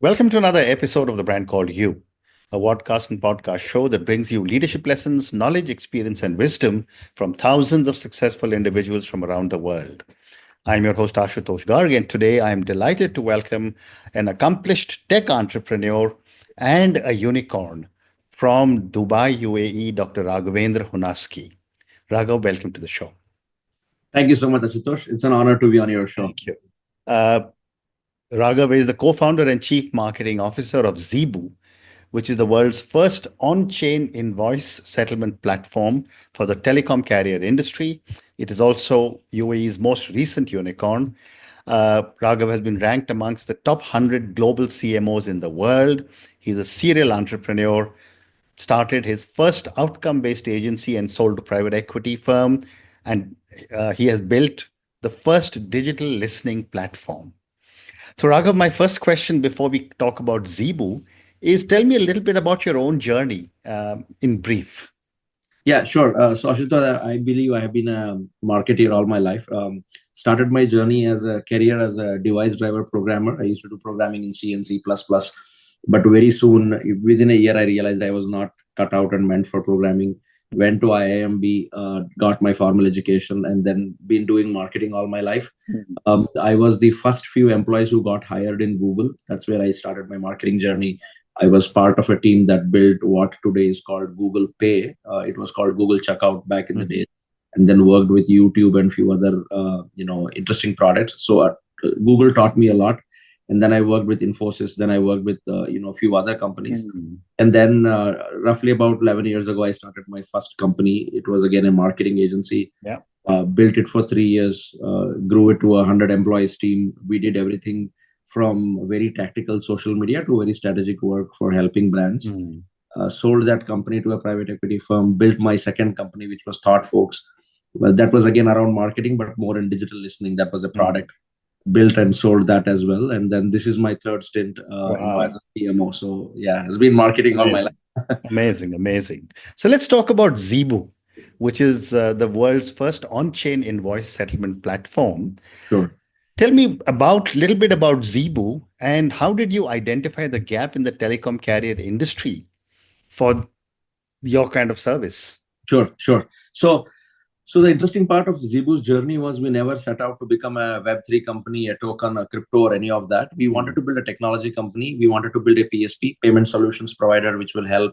Welcome to another episode of The Brand Called You, a podcast and podcast show that brings you leadership lessons, knowledge, experience, and wisdom from thousands of successful individuals from around the world. I'm your host, Ashutosh Garg, and today I am delighted to welcome an accomplished tech entrepreneur and a unicorn from Dubai, UAE, Dr. Raghavendra Hunasgi. Raghav, welcome to the show. Thank you so much, Ashutosh. It's an honor to be on your show. Thank you. Raghav is the co-founder and chief marketing officer of Zeebu, which is the world's first on-chain invoice settlement platform for the telecom carrier industry. It is also UAE's most recent unicorn. Raghav has been ranked amongst the top 100 global CMOs in the world. He's a serial entrepreneur, started his first outcome-based agency and sold to private equity firm, and he has built the first digital listening platform. So, Raghav, my first question before we talk about Zeebu is tell me a little bit about your own journey in brief. Yeah, sure. So, Ashutosh, I believe I have been a marketer all my life. Started my journey as a career as a device driver programmer. I used to do programming in C and C++. But very soon, within a year, I realized I was not cut out and meant for programming. Went to IIMB, got my formal education, and then been doing marketing all my life. I was the first few employees who got hired in Google. That's where I started my marketing journey. I was part of a team that built what today is called Google Pay. It was called Google Checkout back in the day, and then worked with YouTube and few other interesting products. So Google taught me a lot. And then I worked with Infosys. Then I worked with a few other companies. And then roughly about 11 years ago, I started my first company. It was again a marketing agency. Yeah. Built it for 3 years, grew it to a 100 employees team. We did everything from very tactical social media to very strategic work for helping brands. Sold that company to a private equity firm, built my second company, which was Thought Folks. Well, that was again around marketing, but more in digital listening. That was a product. Built and sold that as well. And then this is my third stint as a CMO. So yeah, it's been marketing all my life. Amazing. So let's talk about Zeebu, which is the world's first on-chain invoice settlement platform. Sure. Tell me a little bit about Zeebu and how did you identify the gap in the telecom carrier industry for your kind of service? Sure. So the interesting part of Zeebu's journey was we never set out to become a Web3 company, a token, a crypto, or any of that. We wanted to build a technology company. We wanted to build a PSP, payment solutions provider, which will help,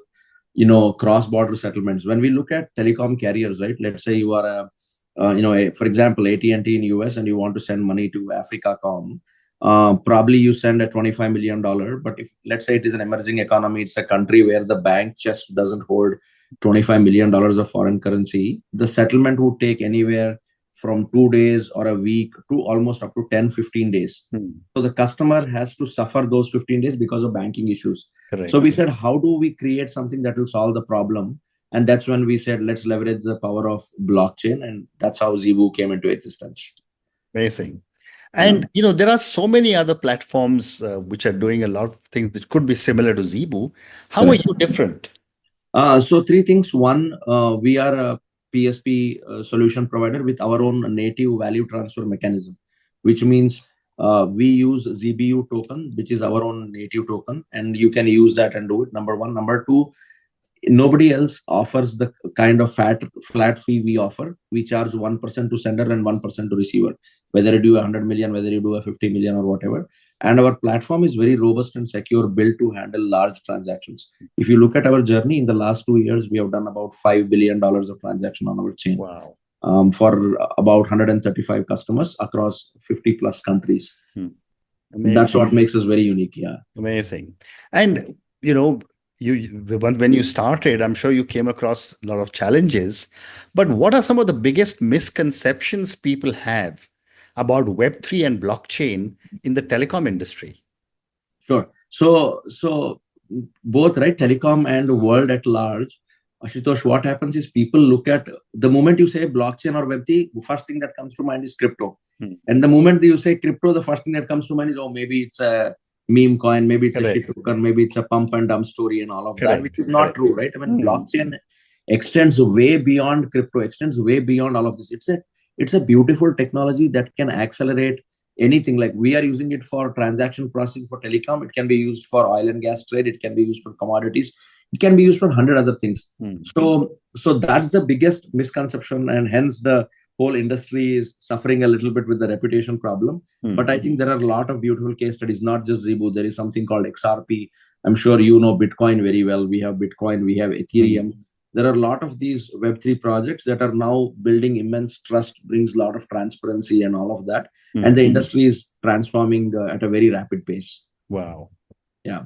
cross-border settlements. When we look at telecom carriers, right? Let's say you are for example, AT&T in US, and you want to send money to Africacom. Probably you send a $25 million, but if let's say it is an emerging economy, it's a country where the bank just doesn't hold $25 million of foreign currency, the settlement would take anywhere from 2 days or a week to almost up to 10-15 days. So the customer has to suffer those 15 days because of banking issues. Correct. So we said, how do we create something that will solve the problem? And that's when we said, let's leverage the power of blockchain. And that's how Zeebu came into existence. Amazing. And, there are so many other platforms which are doing a lot of things which could be similar to Zeebu. How are you different? So three things. One, we are a PSP solution provider with our own native value transfer mechanism, which means we use ZBU token, which is our own native token, and you can use that and do it. Number one. Number two, nobody else offers the kind of flat fee we offer. We charge 1% to sender and 1% to receiver, whether you do 100 million, whether you do a 50 million or whatever. And our platform is very robust and secure, built to handle large transactions. If you look at our journey in the last 2 years, we have done about $5 billion of transaction on our chain. Wow. For about 135 customers across 50 plus countries. That's what makes us very unique. Yeah. Amazing. And, when you started, I'm sure you came across a lot of challenges, but what are some of the biggest misconceptions people have about Web3 and blockchain in the telecom industry? Sure. So both, right, telecom and world at large, Ashutosh, what happens is people look at the moment you say blockchain or Web3, the first thing that comes to mind is crypto. And the moment you say crypto, the first thing that comes to mind is, maybe it's a meme coin, maybe it's a shit token, maybe it's a pump and dump story and all of that, which is not true, right? I mean, blockchain extends way beyond crypto, extends way beyond all of this. It's a beautiful technology that can accelerate anything. Like we are using it for transaction processing for telecom. It can be used for oil and gas trade. It can be used for commodities. It can be used for 100 other things. So that's the biggest misconception, and hence the whole industry is suffering a little bit with the reputation problem. But I think there are a lot of beautiful case studies, not just Zeebu. There is something called XRP. I'm sure you know Bitcoin very well. We have Bitcoin, we have Ethereum. There are a lot of these Web3 projects that are now building immense trust, brings a lot of transparency and all of that. And the industry is transforming at a very rapid pace. Wow. Yeah.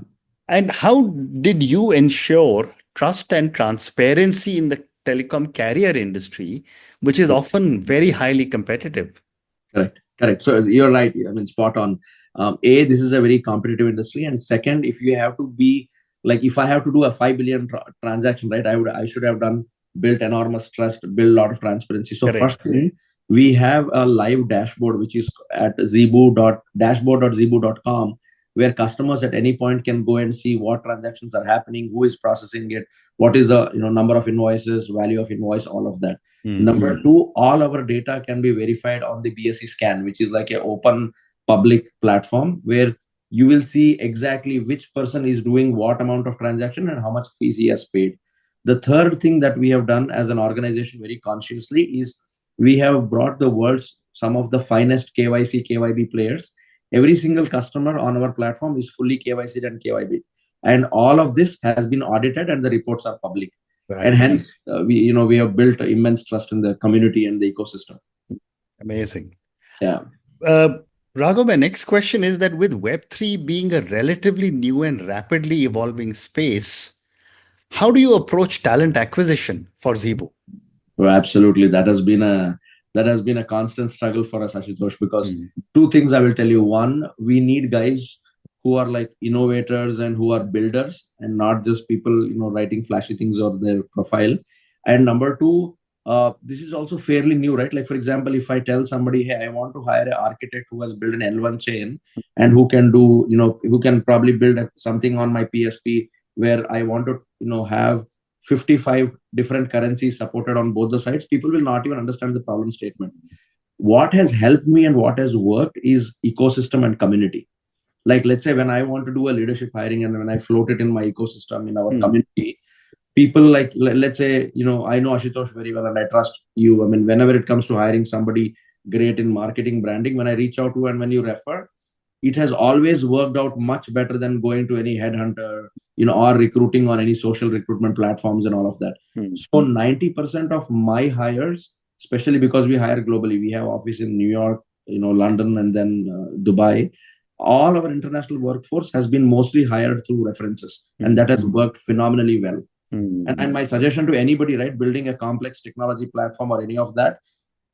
And how did you ensure trust and transparency in the telecom carrier industry, which is often very highly competitive? Correct. So you're right. I mean, spot on. This is a very competitive industry, and second, if you have to be like, if I have to do a 5 billion transaction, right? I should have built enormous trust, build a lot of transparency. So first thing, we have a live dashboard which is at dashboard.zeebu.com, where customers at any point can go and see what transactions are happening, who is processing it, what is the number of invoices, value of invoice, all of that. Number two, all our data can be verified on the BSE scan, which is like an open public platform where you will see exactly which person is doing what amount of transaction and how much fees he has paid. The third thing that we have done as an organization very consciously is we have brought the world's some of the finest KYC, KYB players. Every single customer on our platform is fully KYC and KYB. And all of this has been audited and the reports are public. And hence, we have built immense trust in the community and the ecosystem. Amazing. Yeah. Raghav, my next question is that with Web3 being a relatively new and rapidly evolving space, how do you approach talent acquisition for Zeebu? Well, absolutely. That has been a constant struggle for us, Ashutosh, because two things I will tell you. One, we need guys who are like innovators and who are builders and not just people, writing flashy things on their profile. And number two, this is also fairly new, right? Like, for example, if I tell somebody, hey, I want to hire an architect who has built an L1 chain and who can do, who can probably build something on my PSP where I want to, have 55 different currencies supported on both the sides, people will not even understand the problem statement. What has helped me and what has worked is ecosystem and community. Like, let's say when I want to do a leadership hiring and when I float it in my ecosystem, in our community, people like, let's say, I know Ashutosh very well and I trust you. I mean, whenever it comes to hiring somebody great in marketing, branding, when I reach out to and when you refer, it has always worked out much better than going to any headhunter, or recruiting on any social recruitment platforms and all of that. So 90% of my hires, especially because we hire globally, we have office in New York, London, and then Dubai. All our international workforce has been mostly hired through references, and that has worked phenomenally well. And my suggestion to anybody, right, building a complex technology platform or any of that,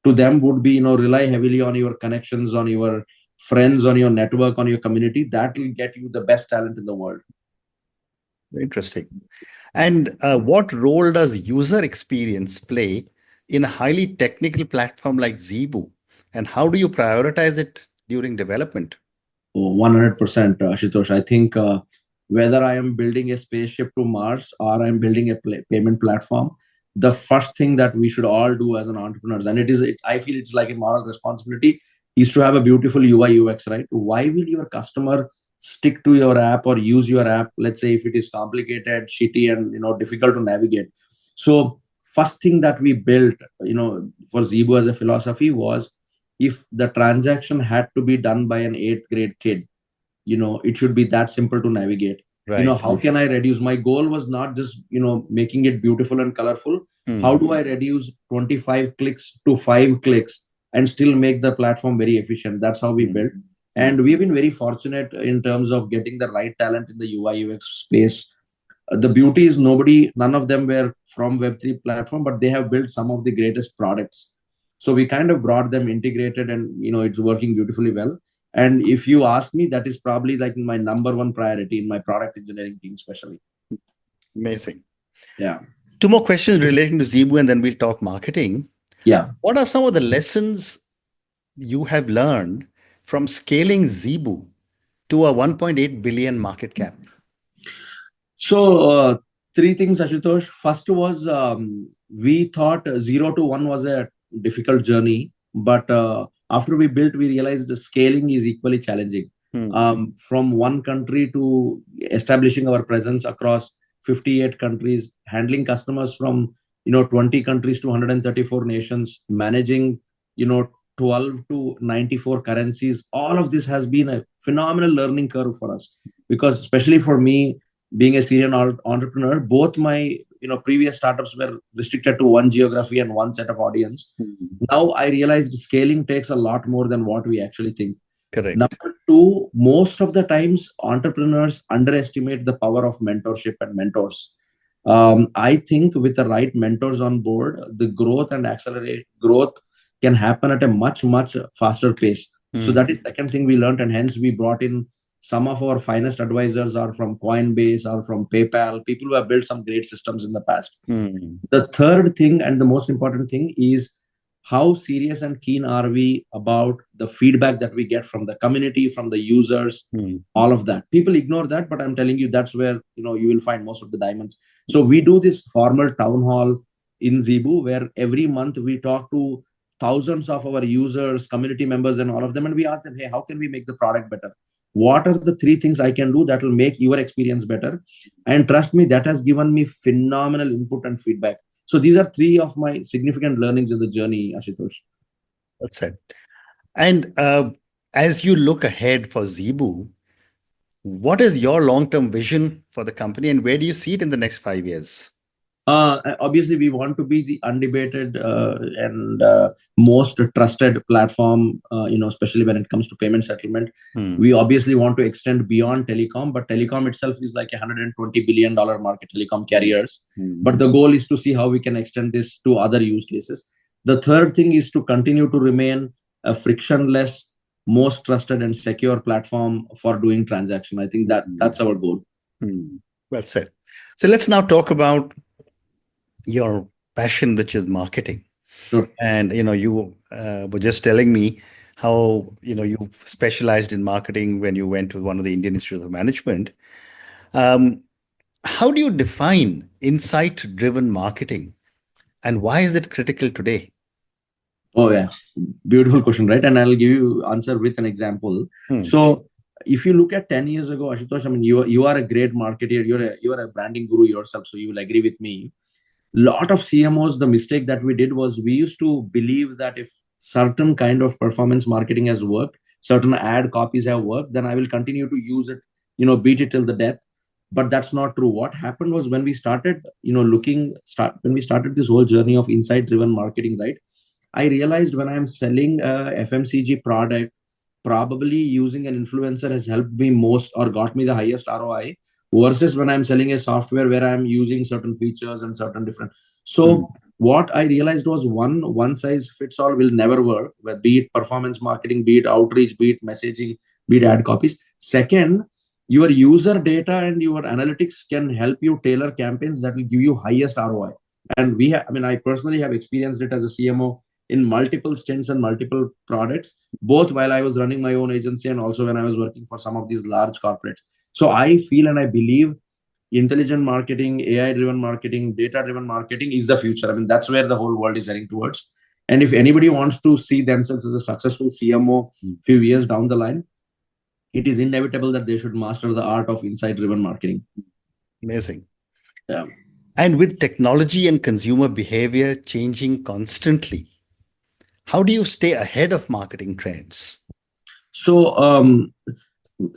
to them would be, rely heavily on your connections, on your friends, on your network, on your community. That will get you the best talent in the world. Interesting. And what role does user experience play in a highly technical platform like Zeebu? And how do you prioritize it during development? 100%, Ashutosh. I think whether I am building a spaceship to Mars or I'm building a payment platform, the first thing that we should all do as an entrepreneurs, and I feel it's like a moral responsibility, is to have a beautiful UI UX, right? Why will your customer stick to your app or use your app, let's say if it is complicated, shitty, and difficult to navigate? So first thing that we built, for Zeebu as a philosophy was, if the transaction had to be done by an 8th grade kid, it should be that simple to navigate. Right. How can I reduce? My goal was not just, making it beautiful and colorful. How do I reduce 25 clicks to 5 clicks and still make the platform very efficient? That's how we built. And we've been very fortunate in terms of getting the right talent in the UI UX space. The beauty is none of them were from Web3 platform, but they have built some of the greatest products. So we kind of brought them integrated and, it's working beautifully well. And if you ask me, that is probably like my number one priority in my product engineering team, especially. Amazing. Yeah. 2 more questions relating to Zeebu and then we'll talk marketing. Yeah. What are some of the lessons you have learned from scaling Zeebu to a 1.8 billion market cap? So 3 things, Ashutosh. First was we thought 0 to 1 was a difficult journey, but After we built, we realized the scaling is equally challenging. From one country to establishing our presence across 58 countries, handling customers from 20 countries to 134 nations, managing 12 to 94 currencies. All of this has been a phenomenal learning curve for us, because especially for me, being a Syrian entrepreneur, both my previous startups were restricted to one geography and one set of audience. Now I realized scaling takes a lot more than what we actually think. Correct. Number two, most of the times entrepreneurs underestimate the power of mentorship and mentors. I think with the right mentors on board, the growth and accelerate growth can happen at a much faster pace. So that is second thing we learned, and hence we brought in some of our finest advisors are from Coinbase or from PayPal, people who have built some great systems in the past. The third thing and the most important thing is how serious and keen are we about the feedback that we get from the community, from the users, all of that. People ignore that, but I'm telling you, that's where you will find most of the diamonds. So we do this formal town hall in Zeebu, where every month we talk to thousands of our users, community members, and all of them, and we ask them, hey, how can we make the product better? What are the three things I can do that will make your experience better? And trust me, that has given me phenomenal input and feedback. So these are three of my significant learnings in the journey, Ashutosh. That's it. And as you look ahead for Zeebu, what is your long-term vision for the company, and where do you see it in the next 5 years? Obviously, we want to be the undebated and most trusted platform, especially when it comes to payment settlement. We obviously want to extend beyond telecom, but telecom itself is like $120 billion market, telecom carriers. But the goal is to see how we can extend this to other use cases. The third thing is to continue to remain a frictionless, most trusted and secure platform for doing transaction. I think that's our goal. Well said. So let's now talk about your passion, which is marketing. Sure. And you were just telling me how you specialized in marketing when you went to one of the Indian Institutes of Management. How do you define insight-driven marketing, and why is it critical today? Oh yeah, beautiful question, right? And I'll give you answer with an example. So if you look at 10 years ago, Ashutosh, I mean, you are a great marketer. You're a branding guru yourself, so you will agree with me. Lot of CMOs, the mistake that we did was we used to believe that if certain kind of performance marketing has worked, certain ad copies have worked, then I will continue to use it, beat it till the death. But that's not true. What happened was when we started, when we started this whole journey of insight-driven marketing, right? I realized when I'm selling a FMCG product, probably using an influencer has helped me most or got me the highest ROI versus when I'm selling a software where I'm using certain features and certain different. So what I realized was one size fits all will never work, be it performance marketing, be it outreach, be it messaging, be it ad copies. Second, your user data and your analytics can help you tailor campaigns that will give you highest ROI. And I personally have experienced it as a CMO in multiple stints and multiple products, both while I was running my own agency and also when I was working for some of these large corporates. So I feel and I believe intelligent marketing, AI-driven marketing, data-driven marketing is the future. I mean, that's where the whole world is heading towards. And if anybody wants to see themselves as a successful CMO few years down the line, it is inevitable that they should master the art of insight-driven marketing. Amazing. Yeah. And with technology and consumer behavior changing constantly, how do you stay ahead of marketing trends? So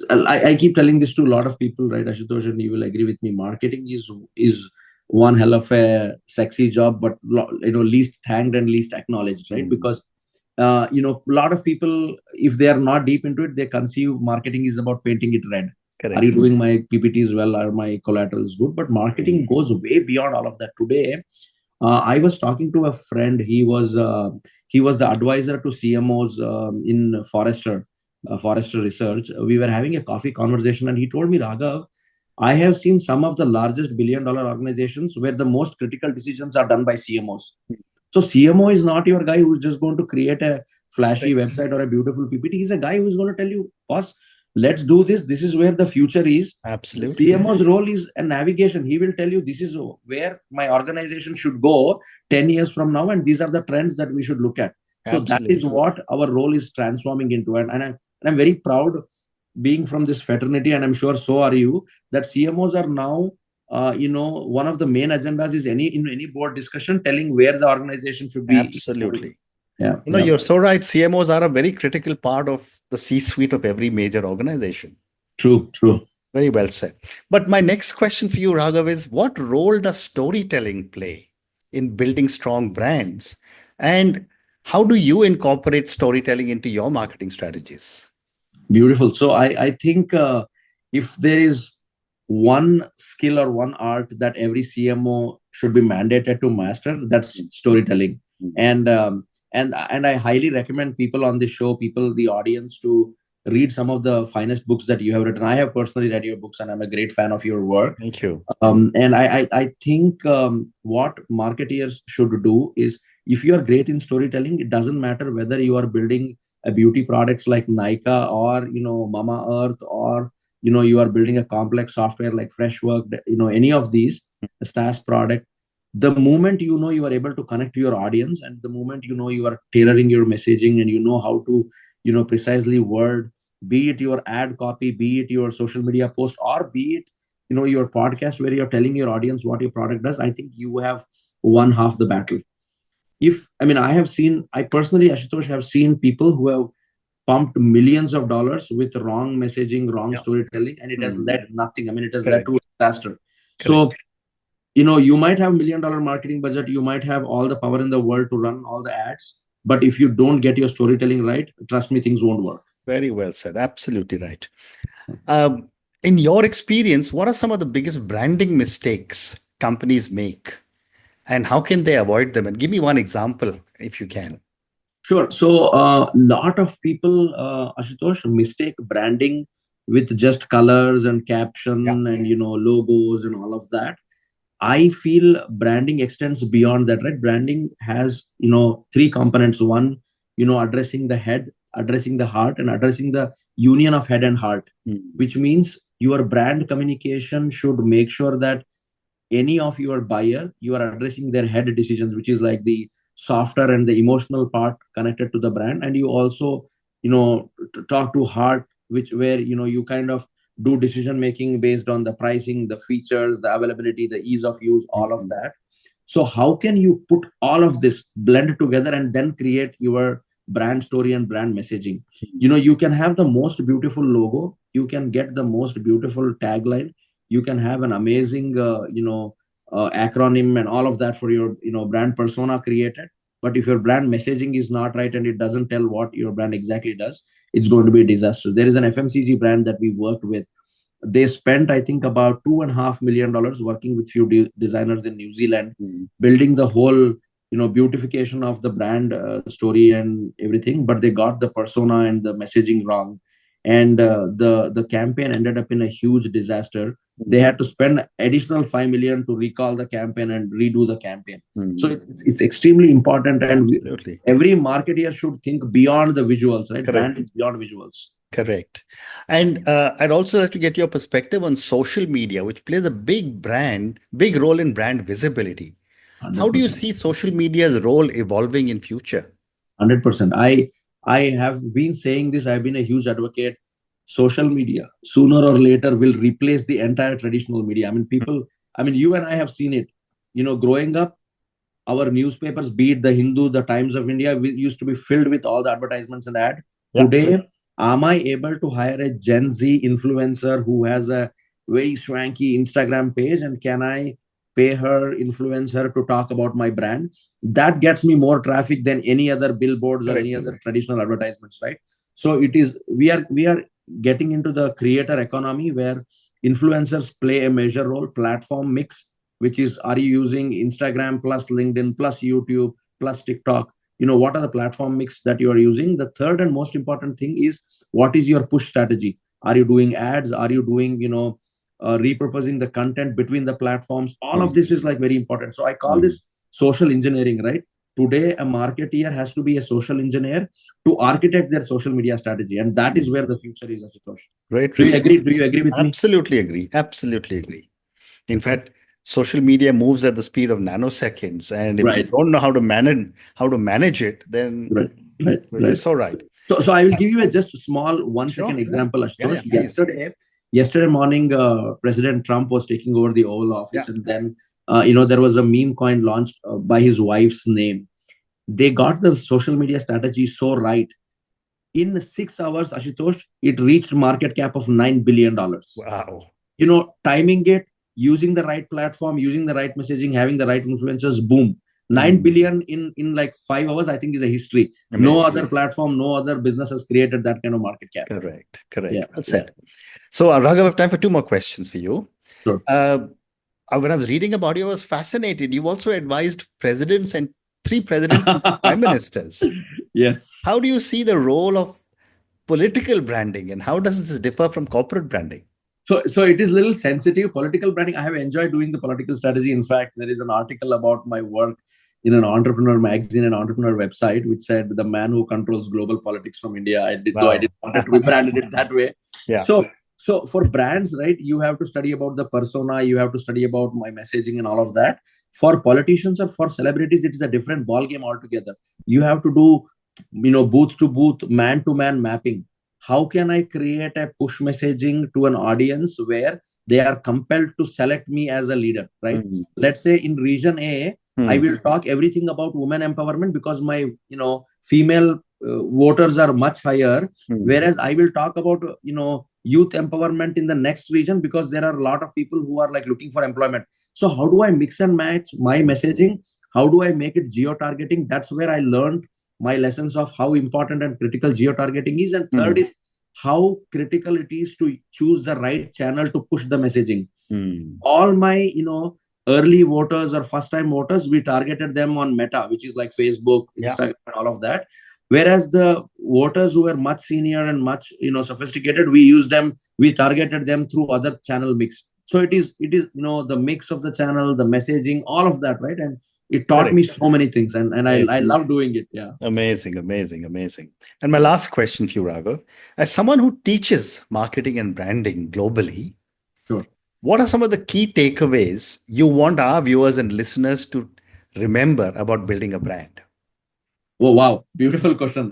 I keep telling this to a lot of people, right, Ashutosh, and you will agree with me. Marketing is one hell of a sexy job, but least thanked and least acknowledged, right? Because a lot of people, if they are not deep into it, they conceive marketing is about painting it red. Correct. Are you doing my PPTs well? Are my collaterals good? But marketing goes way beyond all of that. Today, I was talking to a friend. He was the advisor to CMOs in Forrester Research. We were having a coffee conversation, and he told me, Raghav, I have seen some of the largest billion-dollar organizations where the most critical decisions are done by CMOs. So CMO is not your guy who's just going to create a flashy website or a beautiful PPT. He's a guy who's going to tell you, boss, let's do this. This is where the future is. Absolutely. CMO's role is a navigation. He will tell you this is where my organization should go 10 years from now, and these are the trends that we should look at. So that is Absolutely. what our role is transforming into. And I'm very proud being from this fraternity, and I'm sure so are you, that CMOs are now, one of the main agendas is in any board discussion telling where the organization should be. Absolutely. Yeah, You know, yeah. you're so right. CMOs are a very critical part of the C-suite of every major organization. True, true. Very well said. But my next question for you, Raghav, is what role does storytelling play in building strong brands? And how do you incorporate storytelling into your marketing strategies? Beautiful. So I think if there is one skill or one art that every CMO should be mandated to master, that's storytelling. Mhm. And I highly recommend people on this show, people, the audience, to read some of the finest books that you have written. I have personally read your books, and I'm a great fan of your work. Thank you. And I think what marketeers should do is, if you are great in storytelling, it doesn't matter whether you are building a beauty products like Nika, or Mama Earth, or you are building a complex software like Freshwork, any of these SaaS product. The moment you are able to connect to your audience, and the moment you are tailoring your messaging, and you know how to precisely word, be it your ad copy, be it your social media post, or be it your podcast where you're telling your audience what your product does, I think you have won half the battle. If I mean, I personally, Ashutosh, have seen people who have pumped millions of dollars with wrong messaging, wrong Yeah. storytelling, and it has Mhm. led nothing. I mean, it has led Correct. to a disaster. So Correct. you might have $1 million marketing budget, you might have all the power in the world to run all the ads, but if you don't get your storytelling right, trust me, things won't work. Very well said. Absolutely right. Um, in your experience, what are some of the biggest branding mistakes companies make, and how can they avoid them? And give me one example if you can. Sure. So a lot of people, Ashutosh, mistake branding with just colors and Yeah. caption and logos and all of that. I feel branding extends beyond that, right? Branding has three components. One, addressing the head, addressing the heart, and addressing the union of head and heart. Mhm. Which means your brand communication should make sure that any of your buyer, you are addressing their head decisions, which is like the softer and the emotional part connected to the brand, and you also talk to heart, which where you kind of do decision making based on the pricing, the features, the availability, the ease of use, all of Mhm. that. So how can you put all of this blend together and then create your brand story and brand messaging? You can have the most beautiful logo, you can get the most beautiful tagline, you can have an amazing acronym and all of that for your brand persona created, but if your brand messaging is not right and it doesn't tell what your brand exactly does, it's going to be a disaster. There is an FMCG brand that we worked with. They spent, I think, about $2.5 million working with few designers in New Zealand, Mhm. building the whole beautification of the brand story and everything, but they got the persona and the messaging wrong, and the campaign ended up in a huge disaster. They Mhm. had to spend additional 5 million to recall the campaign and redo the campaign. So Mhm. it's extremely important, and Absolutely. every marketer should think beyond the visuals, right? Correct. Brand is beyond visuals. Correct. And I'd also like to get your perspective on social media, which plays a big role in brand visibility. How do you 100%. see social media's role evolving in future? 100%. I have been saying this. I've been a huge advocate. Social media sooner or later will replace the entire traditional media. I mean, people. I mean, you and I have seen it. Growing up, our newspapers, be it the Hindu, the Times of India, we used to be filled with all the advertisements and ad. Yeah. Today, am I able to hire a Gen Z influencer who has a very swanky Instagram page, and can I pay her, influence her to talk about my brand? That gets me more traffic than any other billboards or any Correct. other traditional advertisements, right? So it is we are getting into the creator economy where influencers play a major role. Platform mix, which is, are you using Instagram plus LinkedIn plus YouTube plus TikTok? What are the platform mix that you are using? The third and most important thing is, what is your push strategy? Are you doing ads? Are you doing repurposing the content between the platforms? All of Mhm. this is like very important. So I call Mhm. this social engineering, right? Today a marketeer has to be a social engineer to architect their social media strategy, and that is Mhm. where the future is, Ashutosh. Great Do you agree response. with me? Absolutely agree. Absolutely agree. In fact, social media moves at the speed of nanoseconds, and if we Right. don't know how to manage it, then Right. Right. you're Right. so right. So I will give you a just small 1 second Sure. example, Yeah, Ashutosh. please. Yesterday morning, President Trump was taking over the Oval Yeah. Office, and then there was a meme coin launched by his wife's name. They got the social media strategy so right. In 6 hours, Ashutosh, it reached market cap of $9 billion. Wow. Timing it, using the right platform, using the right messaging, having the right influencers, boom. 9 Mm. billion in like 5 hours, I think, is a history. No Amazing. other platform, no other business has created that kind of market cap. Correct. Yeah. Well Yeah. said. So, Raghav, I have time for two more questions for you. Sure. When I was reading about you, I was fascinated. You also advised presidents and three presidents and prime ministers. Yes. How do you see the role of political branding, and how does this differ from corporate branding? So it is a little sensitive. Political branding, I have enjoyed doing the political strategy. In fact, there is an article about my work in an entrepreneur magazine and entrepreneur website, which said the man who controls global politics from India. Though I Wow. didn't want it to be branded it that way. Yeah. So for brands, right, you have to study about the persona, you have to study about my messaging and all of that. For politicians or for celebrities, it is a different ball game altogether. You have to do, booth to booth, man to man mapping. How can I create a push messaging to an audience where they are compelled to select me as a leader, right? Mm. Let's say in region A, I Mm. will talk everything about women empowerment because my, female voters are much higher. Mm. Whereas I will talk about, youth empowerment in the next region because there are a lot of people who are like looking for employment. So how do I mix and match my messaging? How do I make it geo-targeting? That's where I learned my lessons of how important and critical geo-targeting is. And third Mm. is how critical it is to choose the right channel to push the messaging. Mm. All my, early voters or first time voters, we targeted them on Meta, which is like Facebook, Yeah. Instagram, and all of that. Whereas the voters who were much senior and much, sophisticated, we targeted them through other channel mix. So it is the mix of the channel, the messaging, all of that, right? And it taught Correct. me so many things, and I love doing it. Yeah. Amazing. And my last question for you, Raghav, as someone who teaches marketing and branding globally, Sure. what are some of the key takeaways you want our viewers and listeners to remember about building a brand? Oh, wow. Beautiful question.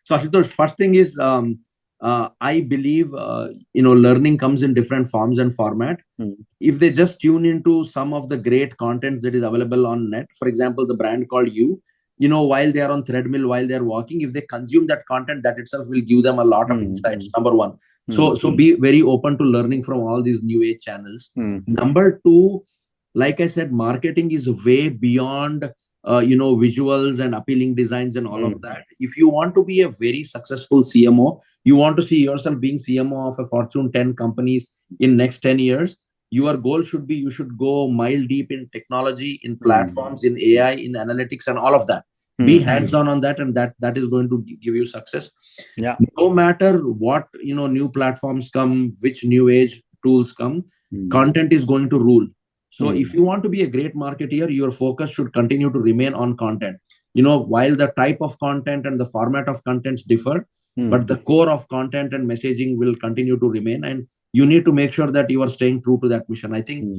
So Ashutosh, first thing is, I believe, learning comes in different forms and format. Mm. If they just tune into some of the great contents that is available on net, for example, the brand called while they are on treadmill, while they are walking, if they consume that content, that itself will give them a lot of insights. Number one. So be very open to learning from all these new age channels. Mm. Number two, like I said, marketing is way beyond visuals and appealing designs and all of that. If you want to be a very successful CMO, you want to see yourself being CMO of a Fortune 10 companies in next 10 years, your goal should be you should go mile deep in technology, in platforms, in AI, in analytics, and all of that. Be hands-on on that, and that is going to give you success. Yeah. No matter what new platforms come, which new age tools come, content is going to rule. So if you want to be a great marketeer, your focus should continue to remain on content. While the type of content and the format of contents differ, but the core of content and messaging will continue to remain. And you need to make sure that you are staying true to that mission. I think,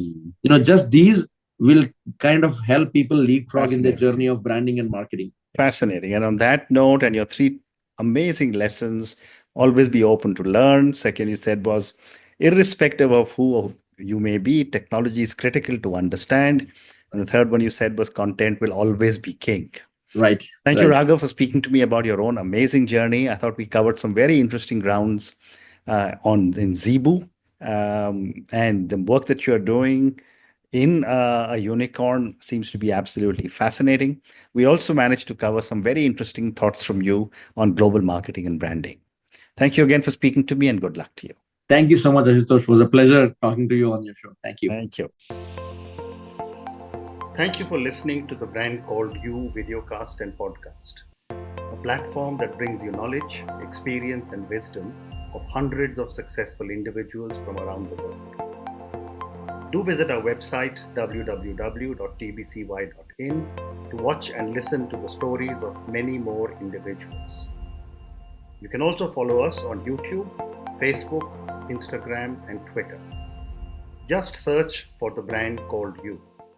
just these will kind of help people leapfrog in the journey of branding and marketing. Fascinating. And on that note, and your three amazing lessons, always be open to learn. Second, you said was irrespective of who you may be, technology is critical to understand. And the third one you said was content will always be king. Right. Thank you, Raghav, for speaking to me about your own amazing journey. I thought we covered some very interesting grounds in Zeebu, and the work that you're doing in a unicorn seems to be absolutely fascinating. We also managed to cover some very interesting thoughts from you on global marketing and branding. Thank you again for speaking to me, and good luck to you. Thank you so much, Ashutosh. It was a pleasure talking to you on your show. Thank you. Thank you. Thank you for listening to the Brand Called You videocast and podcast, a platform that brings you knowledge, experience, and wisdom of hundreds of successful individuals from around the world. Do visit our website www.tbcy.in to watch and listen to the stories of many more individuals. You can also follow us on YouTube, Facebook, Instagram, and Twitter. Just search for the brand called you.